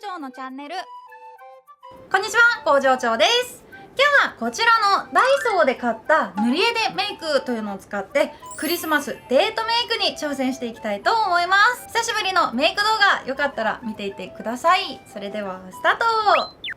長のチャンネル。こんにちは、工場長です。今日はこちらのダイソーで買った塗り絵でメイクというのを使ってクリスマスデートメイクに挑戦していきたいと思います。久しぶりのメイク動画、よかったら見ていてください。それではスタート。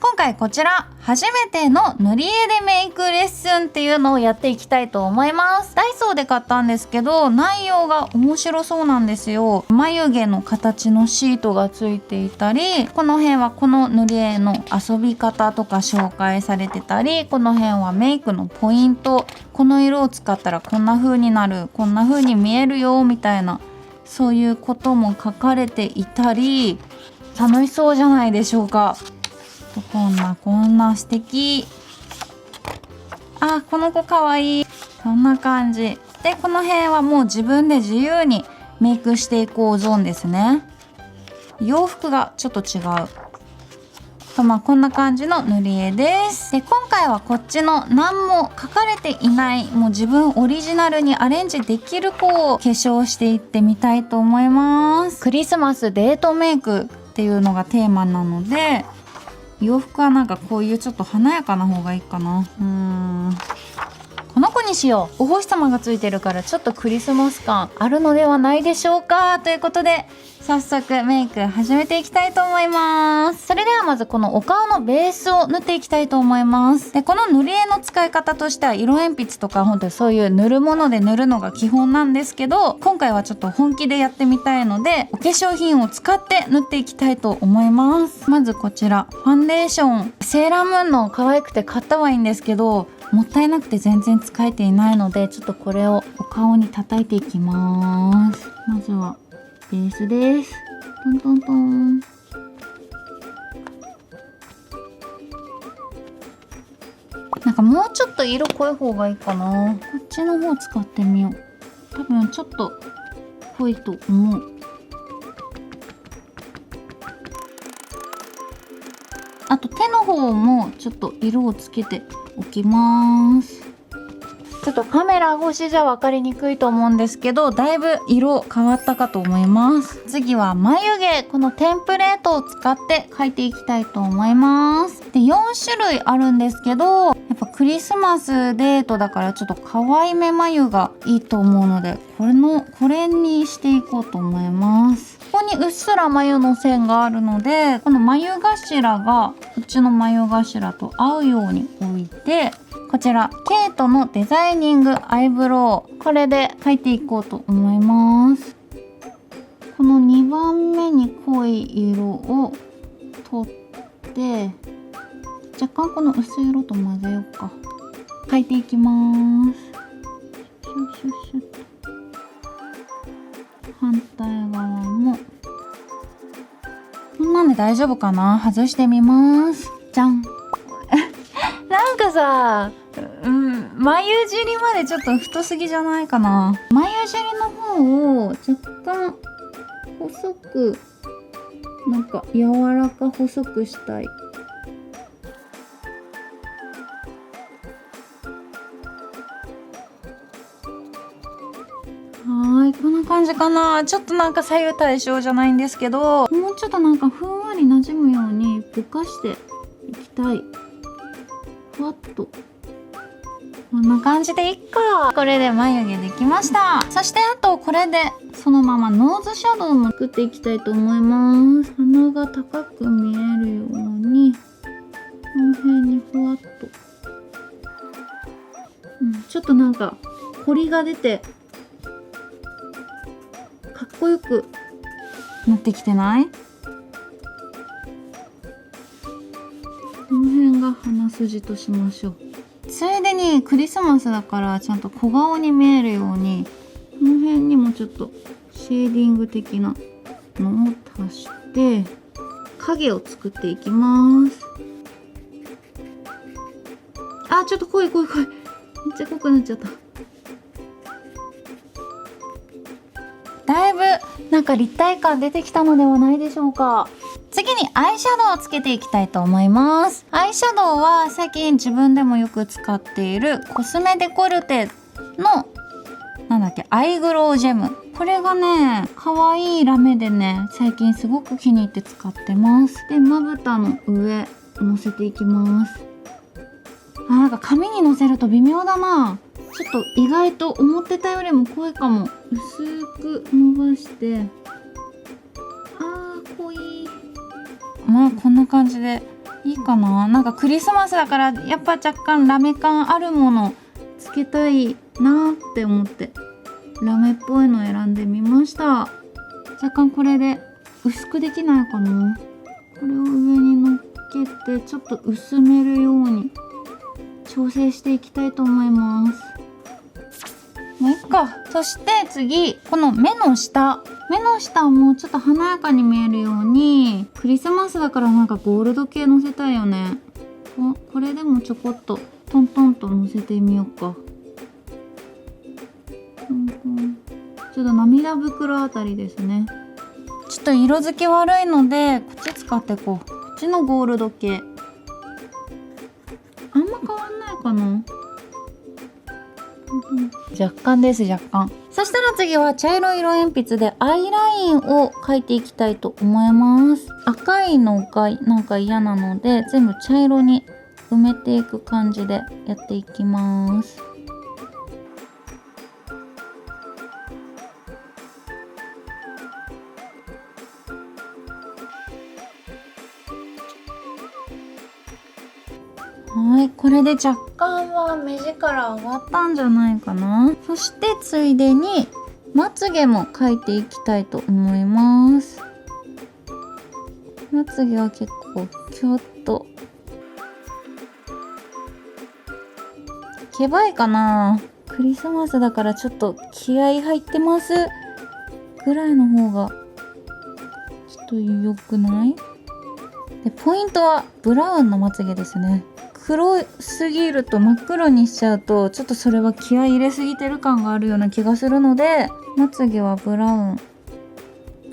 今回こちら初めての塗り絵でメイクレッスンっていうのをやっていきたいと思います。ダイソーで買ったんですけど、内容が面白そうなんですよ。眉毛の形のシートがついていたり、この辺はこの塗り絵の遊び方とか紹介されてたり、この辺はメイクのポイント、この色を使ったらこんな風になる、こんな風に見えるよみたいな、そういうことも書かれていたり、楽しそうじゃないでしょうか。こんな素敵。あ、この子かわいい。こんな感じで、この辺はもう自分で自由にメイクしていこうゾーンですね。洋服がちょっと違うと、こんな感じの塗り絵です。で、今回はこっちの何も書かれていない、もう自分オリジナルにアレンジできる子を化粧していってみたいと思います。クリスマスデートメイクっていうのがテーマなので、洋服はなんかこういうちょっと華やかな方がいいかな。この子にしよう。お星様がついてるからちょっとクリスマス感あるのではないでしょうか。ということで早速メイク始めていきたいと思います。それではまずこのお顔のベースを塗っていきたいと思います。で、この塗り絵の使い方としては色鉛筆とか本当にそういう塗るもので塗るのが基本なんですけど、今回はちょっと本気でやってみたいのでお化粧品を使って塗っていきたいと思います。まずこちらファンデーション、セーラームーンの可愛くて買ったはいいんですけど、もったいなくて全然使えていないので、ちょっとこれをお顔に叩いていきます。まずはベースです。トントントン。なんかもうちょっと色濃い方がいいかな。こっちの方使ってみよう。多分ちょっと濃いと思う。あと手の方もちょっと色をつけておきます。ちょっとカメラ越しじゃ分かりにくいと思うんですけど、だいぶ色変わったかと思います。次は眉毛、このテンプレートを使って描いていきたいと思います。で、4種類あるんですけど、やっぱクリスマスデートだからちょっと可愛め眉がいいと思うので、これにしていこうと思います。ここにうっすら眉の線があるので、この眉頭がこっちの眉頭と合うように置いて、こちらケイトのデザイニングアイブロウ、これで描いていこうと思います。この2番目に濃い色を取って、若干この薄い色と混ぜようか。描いていきます。シュシュシュッと。反対側もこんなんで大丈夫かな。外してみます。じゃん。なんかさ、眉尻までちょっと太すぎじゃないかな。眉尻の方を若干細く、なんか柔らか細くしたい。こんな感じかな。ちょっとなんか左右対称じゃないんですけど、もうちょっとなんかふんわり馴染むようにぼかしていきたい。ふわっと。こんな感じでいっか。これで眉毛できました。そしてあとこれでそのままノーズシャドウも作っていきたいと思います。鼻が高く見えるように、この辺にふわっと。ちょっとなんか彫りが出てかっこよくなってきてない？この辺が鼻筋としましょう。ついでにクリスマスだからちゃんと小顔に見えるように、この辺にもちょっとシェーディング的なのを足して影を作っていきます。あ、ちょっと濃い。めっちゃ濃くなっちゃった。だいぶなんか立体感出てきたのではないでしょうか。次にアイシャドウをつけていきたいと思います。アイシャドウは最近自分でもよく使っているコスメデコルテのアイグロウジェム。これがね可愛いラメでね、最近すごく気に入って使ってます。でまぶたの上のせていきます。なんか髪にのせると微妙だな。ちょっと意外と思ってたよりも濃いかも。薄く伸ばして、濃い。こんな感じでいいかな。なんかクリスマスだからやっぱ若干ラメ感あるものつけたいなって思ってラメっぽいの選んでみました。若干これで薄くできないかな。これを上に乗っけてちょっと薄めるように調整していきたいと思います。もう一個。そして次、この目の下もちょっと華やかに見えるように、クリスマスだからなんかゴールド系のせたいよね。これでもちょこっとトントンとのせてみようか。ちょっと涙袋あたりですね。ちょっと色付け悪いのでこっち使っていこう。こっちのゴールド系あんま変わんないかな。若干です、若干。そしたら次は茶色い色鉛筆でアイラインを描いていきたいと思います。赤いのがなんか嫌なので全部茶色に埋めていく感じでやっていきます。はい、これで若干は目力上がったんじゃないかな。そしてついでにまつげも描いていきたいと思います。まつげは結構キュッとけばいかな。クリスマスだからちょっと気合い入ってますぐらいの方がちょっと良くない？でポイントはブラウンのまつげですね。黒すぎると真っ黒にしちゃうとちょっとそれは気合い入れすぎてる感があるような気がするので、まつげはブラウン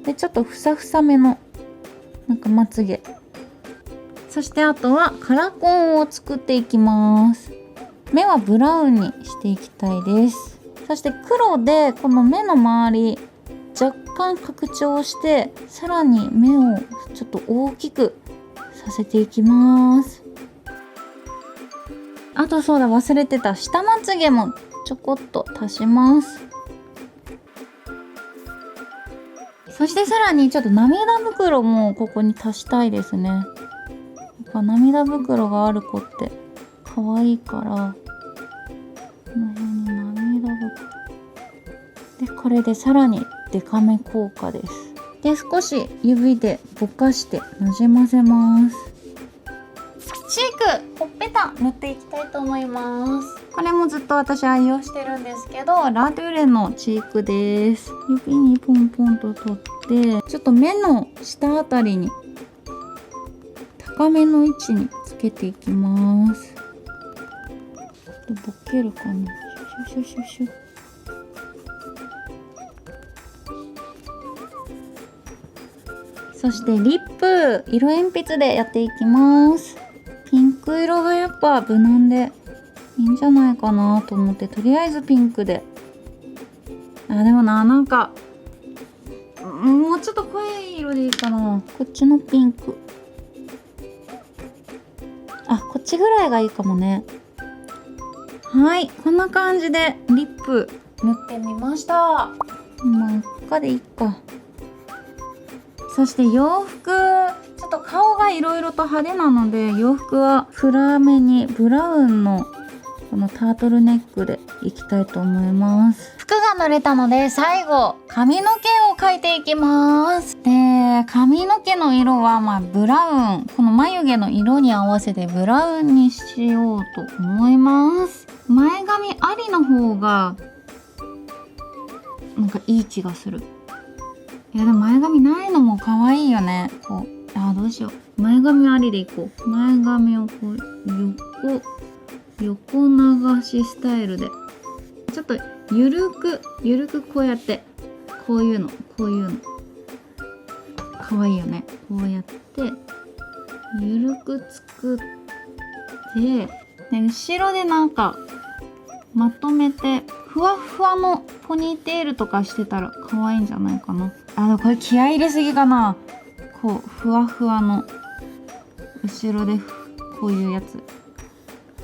でちょっとふさふさめのなんかまつげ。そしてあとはカラコンを作っていきます。目はブラウンにしていきたいです。そして黒でこの目の周り若干拡張してさらに目をちょっと大きくさせていきます。あとそうだ、忘れてた、下まつげもちょこっと足します。そしてさらにちょっと涙袋もここに足したいですね。やっぱ涙袋がある子って可愛いから、この辺に涙袋で、これでさらにデカめ効果です。で少し指でぼかしてなじませます。チーク、ほっぺた塗っていきたいと思います。これもずっと私愛用してるんですけど、ラデュレのチークです。指にポンポンと取ってちょっと目の下あたりに高めの位置につけていきます。ぼけるかな。シュシュシュシュ。そしてリップ、色鉛筆でやっていきます。ピンク色がやっぱ無難でいいんじゃないかなと思って、とりあえずピンクで。でもなんかもうちょっと濃い色でいいかな。こっちのピンク、こっちぐらいがいいかもね。はい、こんな感じでリップ塗ってみました。真っ赤でいいか。そして洋服、ちょっと顔がいろいろと派手なので洋服は暗めにブラウンのこのタートルネックでいきたいと思います。服が塗れたので最後髪の毛を描いていきます。で髪の毛の色はブラウン、この眉毛の色に合わせてブラウンにしようと思います。前髪ありの方がなんかいい気がする。いやでも前髪ないのも可愛いよね。こうどうしよう、前髪ありでいこう。前髪をこう横流しスタイルでちょっとゆるくこうやって、こういうの可愛いよね。こうやってゆるく作って、で後ろでなんかまとめてふわふわのポニーテールとかしてたら可愛いんじゃないかな。でもこれ気合い入れすぎかな。こうふわふわの後ろでこういうやつ、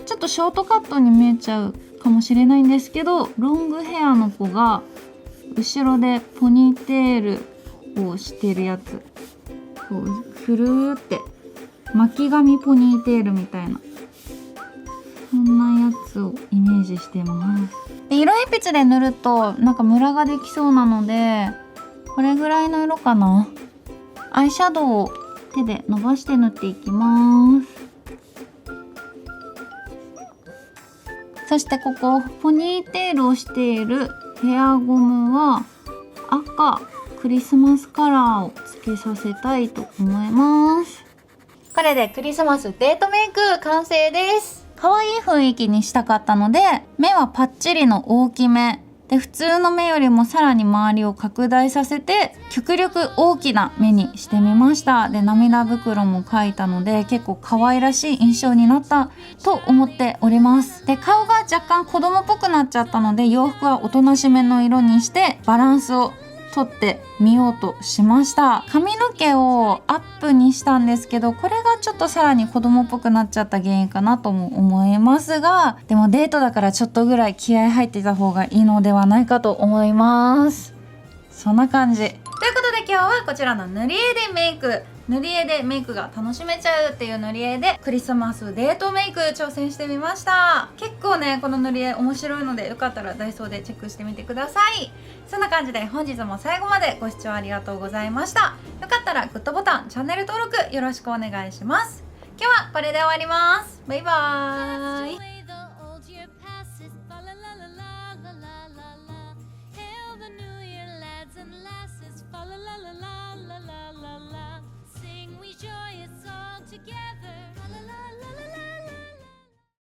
ちょっとショートカットに見えちゃうかもしれないんですけど、ロングヘアの子が後ろでポニーテールをしてるやつ、こうくるーって巻き髪ポニーテールみたいな、そんなやつをイメージしてます。で色鉛筆で塗るとなんかムラができそうなので、これぐらいの色かな。アイシャドウを手で伸ばして塗っていきます。そしてここポニーテールをしているヘアゴムは赤クリスマスカラーをつけさせたいと思います。これでクリスマスデートメイク完成です。可愛い雰囲気にしたかったので、目はパッチリの大きめで、普通の目よりもさらに周りを拡大させて極力大きな目にしてみました。で涙袋も描いたので結構可愛らしい印象になったと思っております。で顔が若干子供っぽくなっちゃったので、洋服はおとなしめの色にしてバランスを取ってみようとしました。髪の毛をアップにしたんですけど、これがちょっとさらに子供っぽくなっちゃった原因かなとも思いますが、でもデートだからちょっとぐらい気合入ってた方がいいのではないかと思います。そんな感じということで、今日はこちらの塗り絵でメイク、塗り絵でメイクが楽しめちゃうっていう塗り絵でクリスマスデートメイク挑戦してみました。結構ねこの塗り絵面白いので、よかったらダイソーでチェックしてみてください。そんな感じで本日も最後までご視聴ありがとうございました。よかったらグッドボタン、チャンネル登録よろしくお願いします。今日はこれで終わります。バイバーイ。Hail the new year, lads and lasses, fa la la la la la la la.